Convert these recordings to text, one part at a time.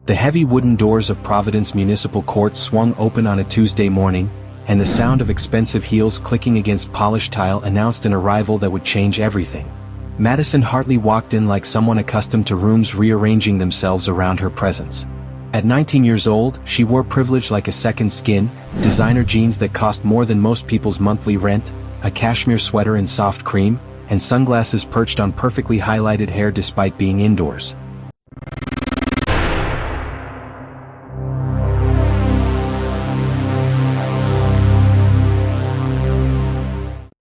The heavy wooden doors of Providence Municipal Court swung open on a Tuesday morning, and the sound of expensive heels clicking against polished tile announced an arrival that would change everything. Madison Hartley walked in like someone accustomed to rooms rearranging themselves around her presence. At 19 years old, she wore privilege like a second skin, designer jeans that cost more than most people's monthly rent, a cashmere sweater in soft cream, and sunglasses perched on perfectly highlighted hair despite being indoors.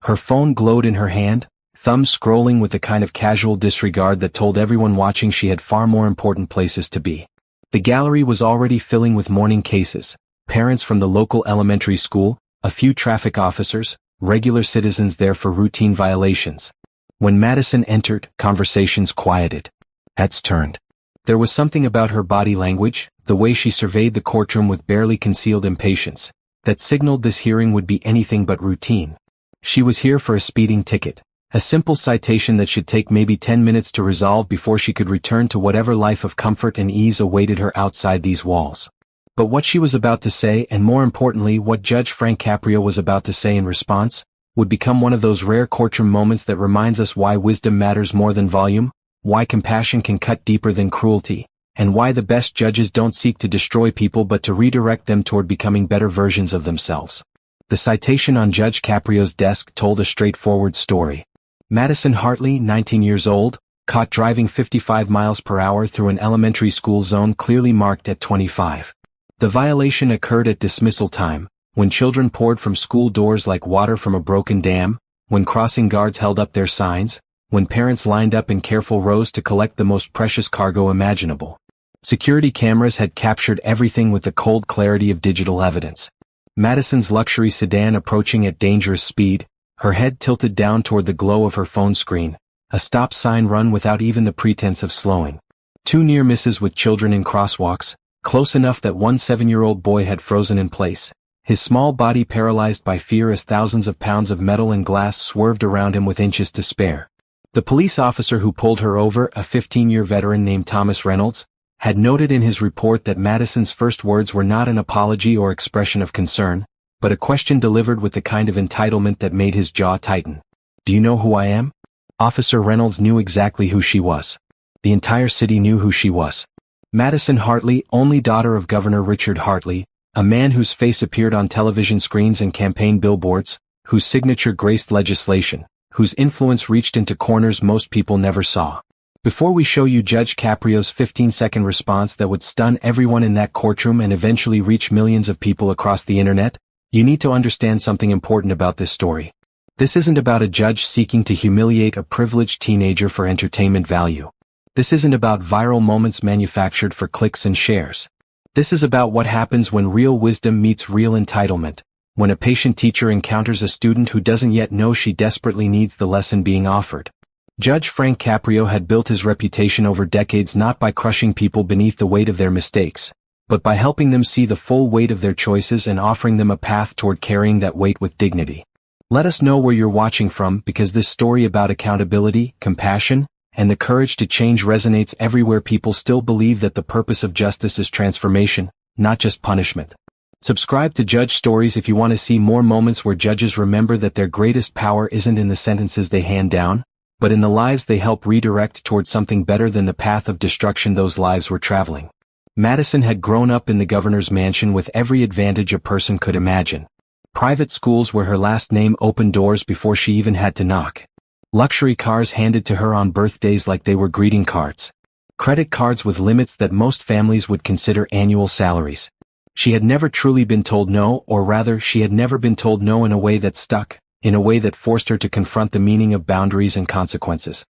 Her phone glowed in her hand, thumb scrolling with the kind of casual disregard that told everyone watching she had far more important places to be. The gallery was already filling with morning cases, parents from the local elementary school, a few traffic officers, regular citizens there for routine violations. When Madison entered, conversations quieted. Heads turned. There was something about her body language, the way she surveyed the courtroom with barely concealed impatience, that signaled this hearing would be anything but routine. She was here for a speeding ticket, a simple citation that should take maybe 10 minutes to resolve before she could return to whatever life of comfort and ease awaited her outside these walls. But what she was about to say, and more importantly what Judge Frank Caprio was about to say in response, would become one of those rare courtroom moments that reminds us why wisdom matters more than volume, why compassion can cut deeper than cruelty, and why the best judges don't seek to destroy people but to redirect them toward becoming better versions of themselves. The citation on Judge Caprio's desk told a straightforward story. Madison Hartley, 19 years old, caught driving 55 miles per hour through an elementary school zone clearly marked at 25. The violation occurred at dismissal time, when children poured from school doors like water from a broken dam, when crossing guards held up their signs, when parents lined up in careful rows to collect the most precious cargo imaginable. Security cameras had captured everything with the cold clarity of digital evidence. Madison's luxury sedan approaching at dangerous speed, her head tilted down toward the glow of her phone screen, a stop sign run without even the pretense of slowing. 2 near misses with children in crosswalks, close enough that one 7-year-old boy had frozen in place, his small body paralyzed by fear as thousands of pounds of metal and glass swerved around him with inches to spare. The police officer who pulled her over, a 15-year veteran named Thomas Reynolds, had noted in his report that Madison's first words were not an apology or expression of concern, but a question delivered with the kind of entitlement that made his jaw tighten. "Do you know who I am?" Officer Reynolds knew exactly who she was. The entire city knew who she was. Madison Hartley, only daughter of Governor Richard Hartley, a man whose face appeared on television screens and campaign billboards, whose signature graced legislation, whose influence reached into corners most people never saw. Before we show you Judge Caprio's 15-second response that would stun everyone in that courtroom and eventually reach millions of people across the internet, you need to understand something important about this story. This isn't about a judge seeking to humiliate a privileged teenager for entertainment value. This isn't about viral moments manufactured for clicks and shares. This is about what happens when real wisdom meets real entitlement, when a patient teacher encounters a student who doesn't yet know she desperately needs the lesson being offered. Judge Frank Caprio had built his reputation over decades not by crushing people beneath the weight of their mistakes, but by helping them see the full weight of their choices and offering them a path toward carrying that weight with dignity. Let us know where you're watching from, because this story about accountability, compassion, and the courage to change resonates everywhere people still believe that the purpose of justice is transformation, not just punishment. Subscribe to Judge Stories if you want to see more moments where judges remember that their greatest power isn't in the sentences they hand down, but in the lives they help redirect toward something better than the path of destruction those lives were traveling. Madison had grown up in the governor's mansion with every advantage a person could imagine. Private schools where her last name opened doors before she even had to knock. Luxury cars handed to her on birthdays like they were greeting cards. Credit cards with limits that most families would consider annual salaries. She had never truly been told no, or rather, she had never been told no in a way that stuck, in a way that forced her to confront the meaning of boundaries and consequences.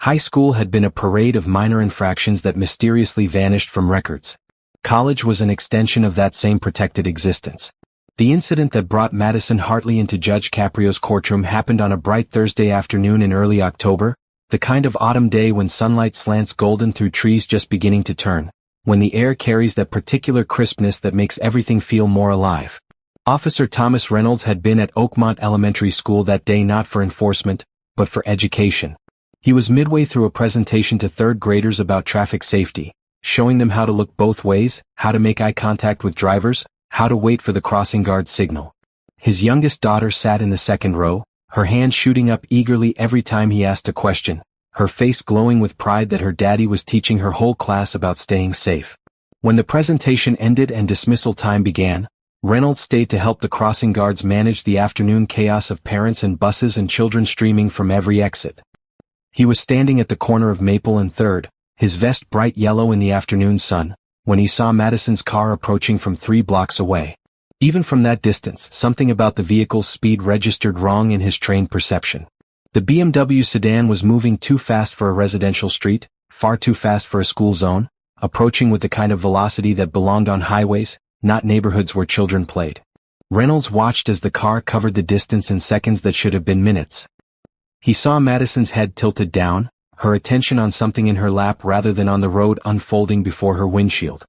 High school had been a parade of minor infractions that mysteriously vanished from records. College was an extension of that same protected existence. The incident that brought Madison Hartley into Judge Caprio's courtroom happened on a bright Thursday afternoon in early October, the kind of autumn day when sunlight slants golden through trees just beginning to turn, when the air carries that particular crispness that makes everything feel more alive. Officer Thomas Reynolds had been at Oakmont Elementary School that day not for enforcement, but for education. He was midway through a presentation to third graders about traffic safety, showing them how to look both ways, how to make eye contact with drivers, how to wait for the crossing guard's signal. His youngest daughter sat in the second row, her hand shooting up eagerly every time he asked a question, her face glowing with pride that her daddy was teaching her whole class about staying safe. When the presentation ended and dismissal time began, Reynolds stayed to help the crossing guards manage the afternoon chaos of parents and buses and children streaming from every exit. He was standing at the corner of Maple and 3rd, his vest bright yellow in the afternoon sun, when he saw Madison's car approaching from 3 blocks away. Even from that distance, something about the vehicle's speed registered wrong in his trained perception. The BMW sedan was moving too fast for a residential street, far too fast for a school zone, approaching with the kind of velocity that belonged on highways, not neighborhoods where children played. Reynolds watched as the car covered the distance in seconds that should have been minutes. He saw Madison's head tilted down, her attention on something in her lap rather than on the road unfolding before her windshield.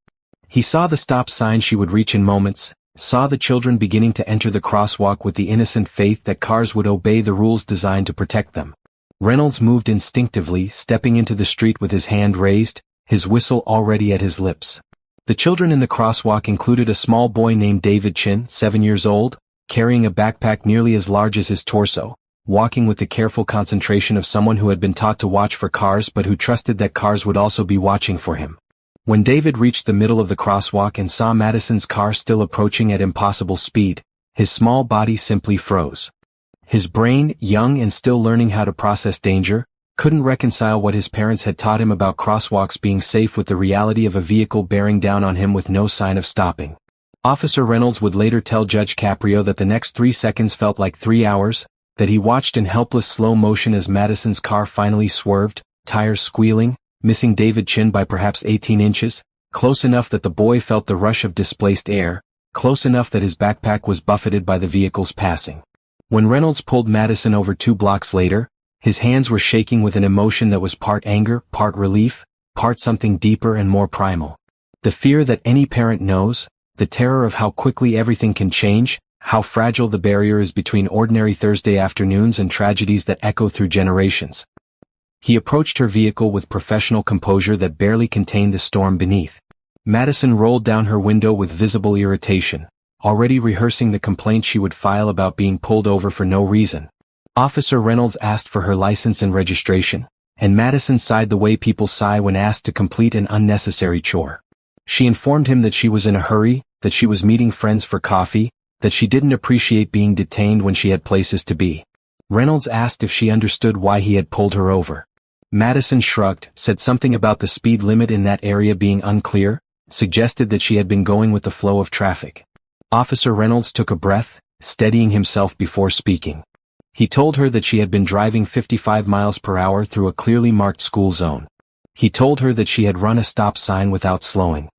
He saw the stop sign she would reach in moments, saw the children beginning to enter the crosswalk with the innocent faith that cars would obey the rules designed to protect them. Reynolds moved instinctively, stepping into the street with his hand raised, his whistle already at his lips. The children in the crosswalk included a small boy named David Chin, 7 years old, carrying a backpack nearly as large as his torso, walking with the careful concentration of someone who had been taught to watch for cars but who trusted that cars would also be watching for him. When David reached the middle of the crosswalk and saw Madison's car still approaching at impossible speed, his small body simply froze. His brain, young and still learning how to process danger, couldn't reconcile what his parents had taught him about crosswalks being safe with the reality of a vehicle bearing down on him with no sign of stopping. Officer Reynolds would later tell Judge Caprio that the next 3 seconds felt like 3 hours, that he watched in helpless slow motion as Madison's car finally swerved, tires squealing, missing David Chin by perhaps 18 inches, close enough that the boy felt the rush of displaced air, close enough that his backpack was buffeted by the vehicle's passing. When Reynolds pulled Madison over 2 blocks later, his hands were shaking with an emotion that was part anger, part relief, part something deeper and more primal. The fear that any parent knows, the terror of how quickly everything can change, how fragile the barrier is between ordinary Thursday afternoons and tragedies that echo through generations. He approached her vehicle with professional composure that barely contained the storm beneath. Madison rolled down her window with visible irritation, already rehearsing the complaint she would file about being pulled over for no reason. Officer Reynolds asked for her license and registration, and Madison sighed the way people sigh when asked to complete an unnecessary chore. She informed him that she was in a hurry, that she was meeting friends for coffee, that she didn't appreciate being detained when she had places to be. Reynolds asked if she understood why he had pulled her over. Madison shrugged, said something about the speed limit in that area being unclear, suggested that she had been going with the flow of traffic. Officer Reynolds took a breath, steadying himself before speaking. He told her that she had been driving 55 miles per hour through a clearly marked school zone. He told her that she had run a stop sign without slowing.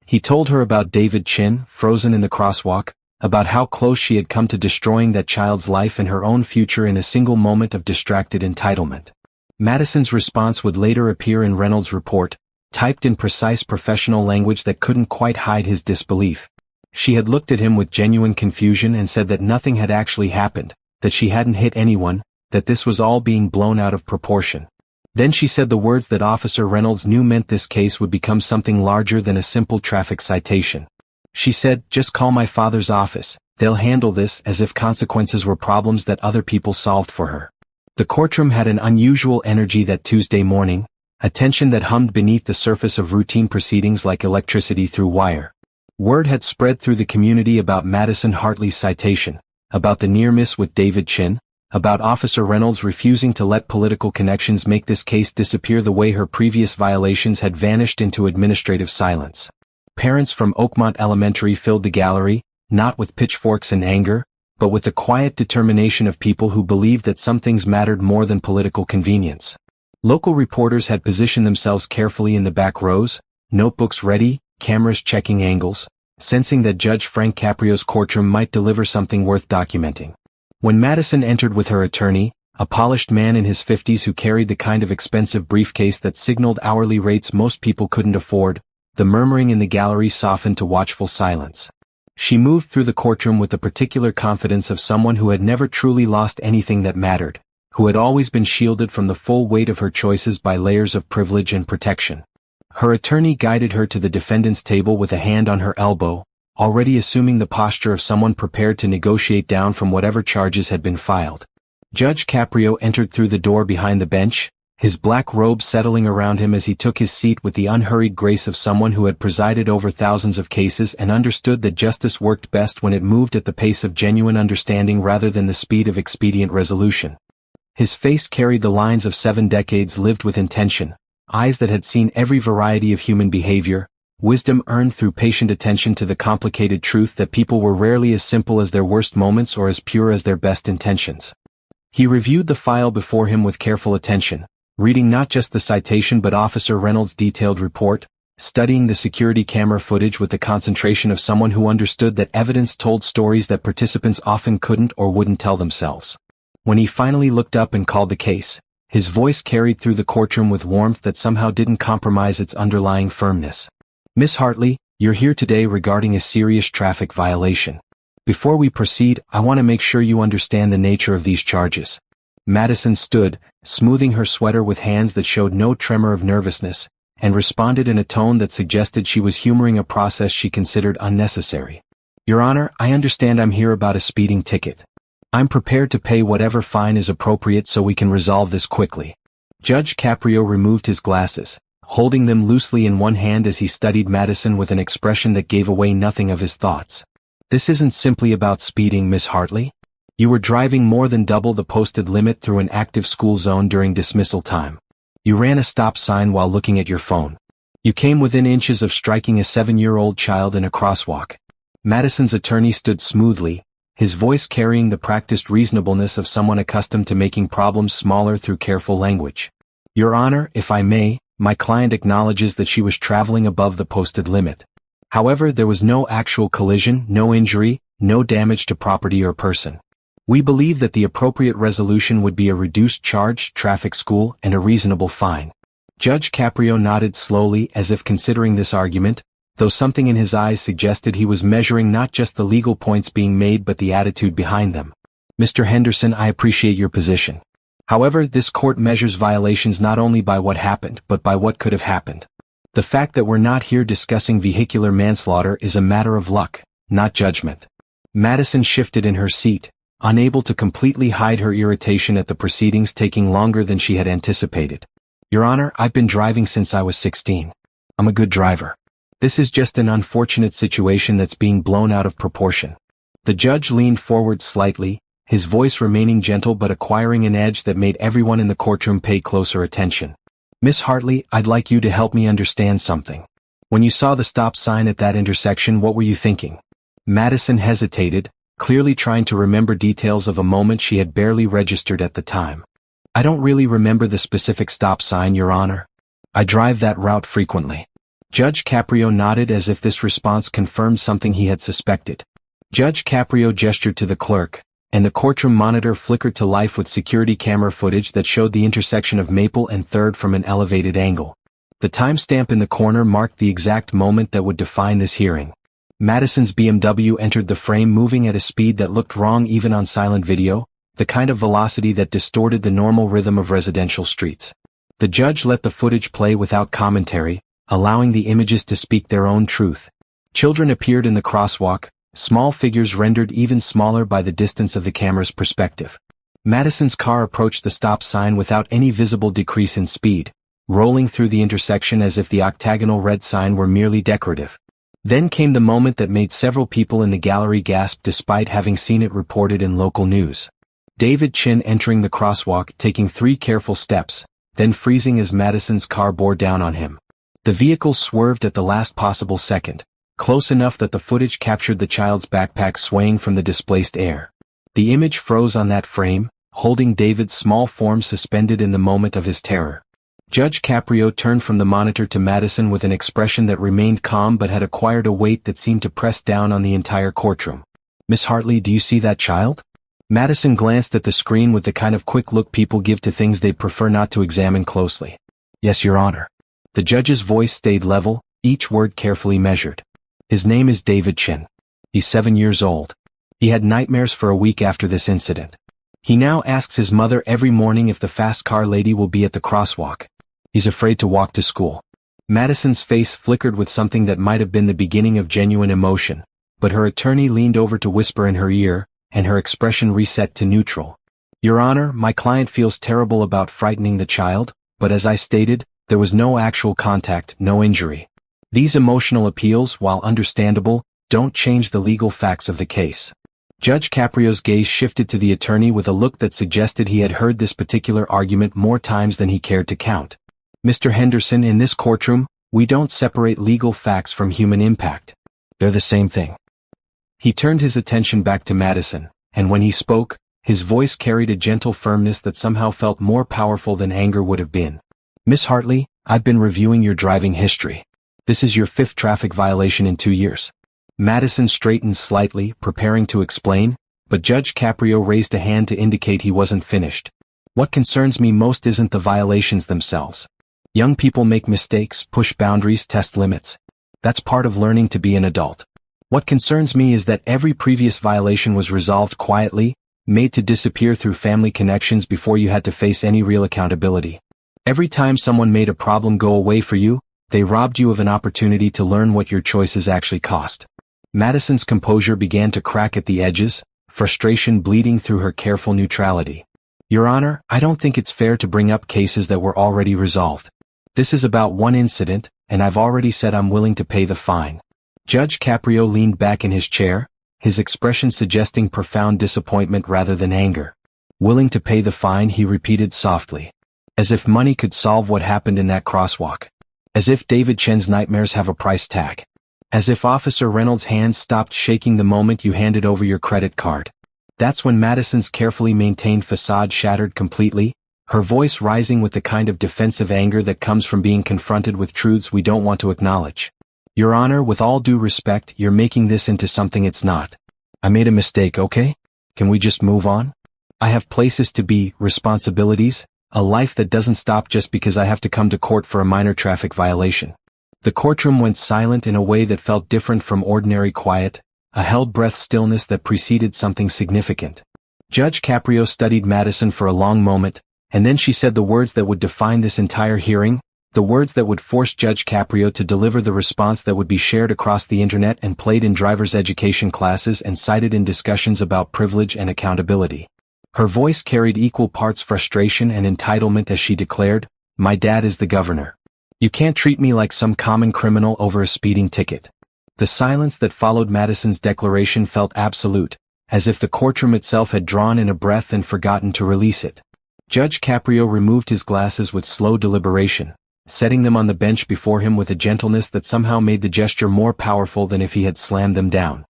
He told her about David Chin, frozen in the crosswalk, about how close she had come to destroying that child's life and her own future in a single moment of distracted entitlement. Madison's response would later appear in Reynolds' report, typed in precise professional language that couldn't quite hide his disbelief. She had looked at him with genuine confusion and said that nothing had actually happened, that she hadn't hit anyone, that this was all being blown out of proportion. Then she said the words that Officer Reynolds knew meant this case would become something larger than a simple traffic citation. She said, "Just call my father's office, they'll handle this," as if consequences were problems that other people solved for her. The courtroom had an unusual energy that Tuesday morning, a tension that hummed beneath the surface of routine proceedings like electricity through wire. Word had spread through the community about Madison Hartley's citation, about the near miss with David Chin, about Officer Reynolds refusing to let political connections make this case disappear the way her previous violations had vanished into administrative silence. Parents from Oakmont Elementary filled the gallery, not with pitchforks and anger, but with the quiet determination of people who believed that some things mattered more than political convenience. Local reporters had positioned themselves carefully in the back rows, notebooks ready, cameras checking angles, sensing that Judge Frank Caprio's courtroom might deliver something worth documenting. When Madison entered with her attorney, a polished man in his 50s who carried the kind of expensive briefcase that signaled hourly rates most people couldn't afford, the murmuring in the gallery softened to watchful silence. She moved through the courtroom with the particular confidence of someone who had never truly lost anything that mattered, who had always been shielded from the full weight of her choices by layers of privilege and protection. Her attorney guided her to the defendant's table with a hand on her elbow, already assuming the posture of someone prepared to negotiate down from whatever charges had been filed. Judge Caprio entered through the door behind the bench, his black robe settling around him as he took his seat with the unhurried grace of someone who had presided over thousands of cases and understood that justice worked best when it moved at the pace of genuine understanding rather than the speed of expedient resolution. His face carried the lines of 7 decades lived with intention, eyes that had seen every variety of human behavior, wisdom earned through patient attention to the complicated truth that people were rarely as simple as their worst moments or as pure as their best intentions. He reviewed the file before him with careful attention, reading not just the citation but Officer Reynolds' detailed report, studying the security camera footage with the concentration of someone who understood that evidence told stories that participants often couldn't or wouldn't tell themselves. When he finally looked up and called the case, his voice carried through the courtroom with warmth that somehow didn't compromise its underlying firmness. "Miss Hartley, you're here today regarding a serious traffic violation. Before we proceed, I want to make sure you understand the nature of these charges." Madison stood, smoothing her sweater with hands that showed no tremor of nervousness, and responded in a tone that suggested she was humoring a process she considered unnecessary. "Your Honor, I understand I'm here about a speeding ticket. I'm prepared to pay whatever fine is appropriate so we can resolve this quickly." Judge Caprio removed his glasses, holding them loosely in one hand as he studied Madison with an expression that gave away nothing of his thoughts. "This isn't simply about speeding, Miss Hartley. You were driving more than double the posted limit through an active school zone during dismissal time. You ran a stop sign while looking at your phone. You came within inches of striking a 7-year-old child in a crosswalk." Madison's attorney stood smoothly, his voice carrying the practiced reasonableness of someone accustomed to making problems smaller through careful language. "Your Honor, if I may, my client acknowledges that she was traveling above the posted limit. However, there was no actual collision, no injury, no damage to property or person. We believe that the appropriate resolution would be a reduced charge, traffic school, and a reasonable fine." Judge Caprio nodded slowly as if considering this argument, though something in his eyes suggested he was measuring not just the legal points being made but the attitude behind them. "Mr. Henderson, I appreciate your position. However, this court measures violations not only by what happened but by what could have happened. The fact that we're not here discussing vehicular manslaughter is a matter of luck, not judgment." Madison shifted in her seat, unable to completely hide her irritation at the proceedings taking longer than she had anticipated. "Your Honor, I've been driving since I was 16. I'm a good driver. This is just an unfortunate situation that's being blown out of proportion." The judge leaned forward slightly, his voice remaining gentle but acquiring an edge that made everyone in the courtroom pay closer attention. "Miss Hartley, I'd like you to help me understand something. When you saw the stop sign at that intersection, what were you thinking?" Madison hesitated, clearly trying to remember details of a moment she had barely registered at the time. "I don't really remember the specific stop sign, Your Honor. I drive that route frequently." Judge Caprio nodded as if this response confirmed something he had suspected. Judge Caprio gestured to the clerk, and the courtroom monitor flickered to life with security camera footage that showed the intersection of Maple and 3rd from an elevated angle. The timestamp in the corner marked the exact moment that would define this hearing. Madison's BMW entered the frame moving at a speed that looked wrong even on silent video, the kind of velocity that distorted the normal rhythm of residential streets. The judge let the footage play without commentary, allowing the images to speak their own truth. Children appeared in the crosswalk, small figures rendered even smaller by the distance of the camera's perspective. Madison's car approached the stop sign without any visible decrease in speed, rolling through the intersection as if the octagonal red sign were merely decorative. Then came the moment that made several people in the gallery gasp despite having seen it reported in local news. David Chin entering the crosswalk, taking 3 careful steps, then freezing as Madison's car bore down on him. The vehicle swerved at the last possible second, close enough that the footage captured the child's backpack swaying from the displaced air. The image froze on that frame, holding David's small form suspended in the moment of his terror. Judge Caprio turned from the monitor to Madison with an expression that remained calm but had acquired a weight that seemed to press down on the entire courtroom. "Miss Hartley, do you see that child?" Madison glanced at the screen with the kind of quick look people give to things they prefer not to examine closely. "Yes, Your Honor." The judge's voice stayed level, each word carefully measured. "His name is David Chin. He's 7 years old. He had nightmares for a week after this incident. He now asks his mother every morning if the fast car lady will be at the crosswalk. He's afraid to walk to school." Madison's face flickered with something that might have been the beginning of genuine emotion, but her attorney leaned over to whisper in her ear, and her expression reset to neutral. Your Honor, my client feels terrible about frightening the child, but as I stated, there was no actual contact, no injury. These emotional appeals, while understandable, don't change the legal facts of the case. Judge Caprio's gaze shifted to the attorney with a look that suggested he had heard this particular argument more times than he cared to count. Mr. Henderson, in this courtroom, we don't separate legal facts from human impact. They're the same thing. He turned his attention back to Madison, and when he spoke, his voice carried a gentle firmness that somehow felt more powerful than anger would have been. Miss Hartley, I've been reviewing your driving history. This is your 5th traffic violation in 2 years. Madison straightened slightly, preparing to explain, but Judge Caprio raised a hand to indicate he wasn't finished. What concerns me most isn't the violations themselves. Young people make mistakes, push boundaries, test limits. That's part of learning to be an adult. What concerns me is that every previous violation was resolved quietly, made to disappear through family connections before you had to face any real accountability. Every time someone made a problem go away for you, they robbed you of an opportunity to learn what your choices actually cost. Madison's composure began to crack at the edges, frustration bleeding through her careful neutrality. Your Honor, I don't think it's fair to bring up cases that were already resolved. This is about one incident, and I've already said I'm willing to pay the fine. Judge Caprio leaned back in his chair, his expression suggesting profound disappointment rather than anger. Willing to pay the fine, he repeated softly. As if money could solve what happened in that crosswalk. As if David Chen's nightmares have a price tag. As if Officer Reynolds' hands stopped shaking the moment you handed over your credit card. That's when Madison's carefully maintained facade shattered completely, her voice rising with the kind of defensive anger that comes from being confronted with truths we don't want to acknowledge. Your Honor, with all due respect, you're making this into something it's not. I made a mistake, okay? Can we just move on? I have places to be, responsibilities, a life that doesn't stop just because I have to come to court for a minor traffic violation. The courtroom went silent in a way that felt different from ordinary quiet, a held-breath stillness that preceded something significant. Judge Caprio studied Madison for a long moment, and then she said the words that would define this entire hearing, the words that would force Judge Caprio to deliver the response that would be shared across the internet and played in driver's education classes and cited in discussions about privilege and accountability. Her voice carried equal parts frustration and entitlement as she declared, "My dad is the governor. You can't treat me like some common criminal over a speeding ticket." The silence that followed Madison's declaration felt absolute, as if the courtroom itself had drawn in a breath and forgotten to release it. Judge Caprio removed his glasses with slow deliberation, setting them on the bench before him with a gentleness that somehow made the gesture more powerful than if he had slammed them down.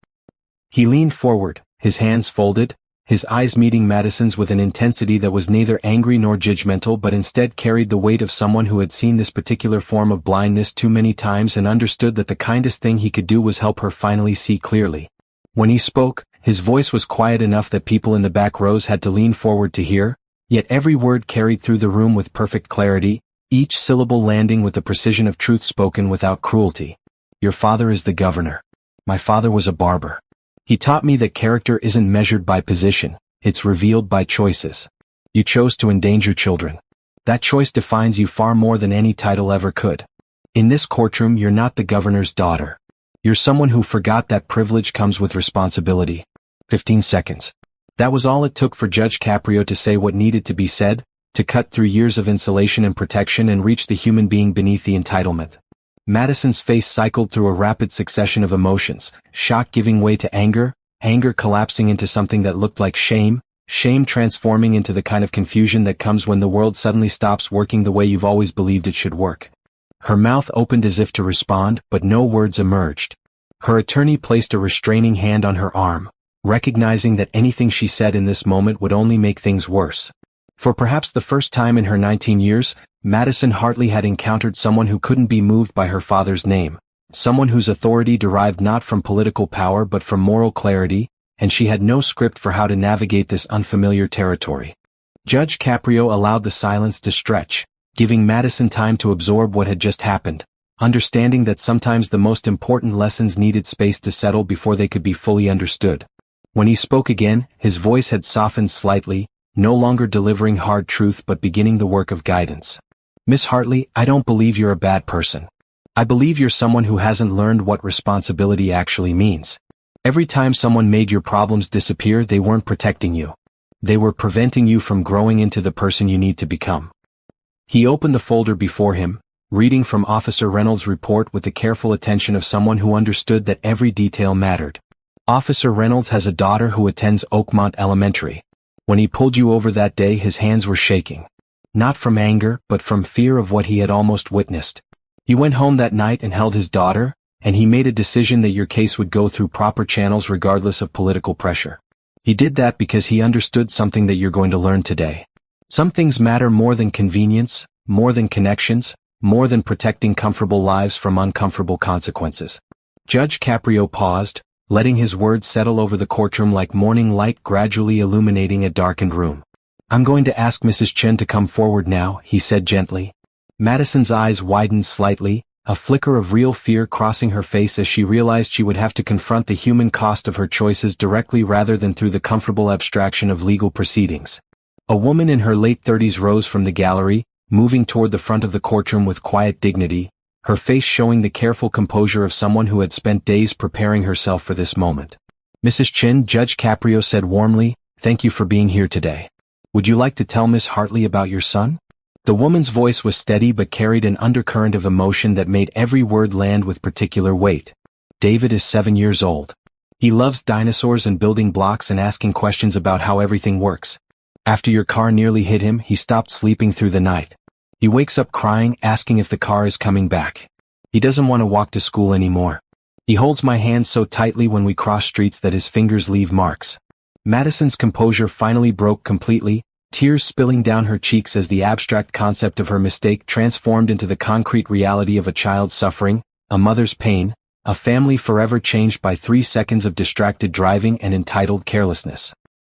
He leaned forward, his hands folded, his eyes meeting Madison's with an intensity that was neither angry nor judgmental but instead carried the weight of someone who had seen this particular form of blindness too many times and understood that the kindest thing he could do was help her finally see clearly. When he spoke, his voice was quiet enough that people in the back rows had to lean forward to hear, yet every word carried through the room with perfect clarity, each syllable landing with the precision of truth spoken without cruelty. Your father is the governor. My father was a barber. He taught me that character isn't measured by position, it's revealed by choices. You chose to endanger children. That choice defines you far more than any title ever could. In this courtroom, you're not the governor's daughter. You're someone who forgot that privilege comes with responsibility. 15 seconds. That was all it took for Judge Caprio to say what needed to be said, to cut through years of insulation and protection and reach the human being beneath the entitlement. Madison's face cycled through a rapid succession of emotions, shock giving way to anger, anger collapsing into something that looked like shame, shame transforming into the kind of confusion that comes when the world suddenly stops working the way you've always believed it should work. Her mouth opened as if to respond, but no words emerged. Her attorney placed a restraining hand on her arm, recognizing that anything she said in this moment would only make things worse. For perhaps the first time in her 19 years, Madison Hartley had encountered someone who couldn't be moved by her father's name, someone whose authority derived not from political power but from moral clarity, and she had no script for how to navigate this unfamiliar territory. Judge Caprio allowed the silence to stretch, giving Madison time to absorb what had just happened, understanding that sometimes the most important lessons needed space to settle before they could be fully understood. When he spoke again, his voice had softened slightly, no longer delivering hard truth but beginning the work of guidance. Miss Hartley, I don't believe you're a bad person. I believe you're someone who hasn't learned what responsibility actually means. Every time someone made your problems disappear, they weren't protecting you. They were preventing you from growing into the person you need to become. He opened the folder before him, reading from Officer Reynolds' report with the careful attention of someone who understood that every detail mattered. Officer Reynolds has a daughter who attends Oakmont Elementary. When he pulled you over that day, his hands were shaking. Not from anger, but from fear of what he had almost witnessed. He went home that night and held his daughter, and he made a decision that your case would go through proper channels regardless of political pressure. He did that because he understood something that you're going to learn today. Some things matter more than convenience, more than connections, more than protecting comfortable lives from uncomfortable consequences. Judge Caprio paused, letting his words settle over the courtroom like morning light gradually illuminating a darkened room. I'm going to ask Mrs. Chen to come forward now, he said gently. Madison's eyes widened slightly, a flicker of real fear crossing her face as she realized she would have to confront the human cost of her choices directly rather than through the comfortable abstraction of legal proceedings. A woman in her late 30s rose from the gallery, moving toward the front of the courtroom with quiet dignity, her face showing the careful composure of someone who had spent days preparing herself for this moment. Mrs. Chen, Judge Caprio said warmly, "Thank you for being here today. Would you like to tell Miss Hartley about your son?" The woman's voice was steady but carried an undercurrent of emotion that made every word land with particular weight. David is 7 years old. He loves dinosaurs and building blocks and asking questions about how everything works. After your car nearly hit him, he stopped sleeping through the night. He wakes up crying, asking if the car is coming back. He doesn't want to walk to school anymore. He holds my hand so tightly when we cross streets that his fingers leave marks. Madison's composure finally broke completely, tears spilling down her cheeks as the abstract concept of her mistake transformed into the concrete reality of a child's suffering, a mother's pain, a family forever changed by 3 seconds of distracted driving and entitled carelessness.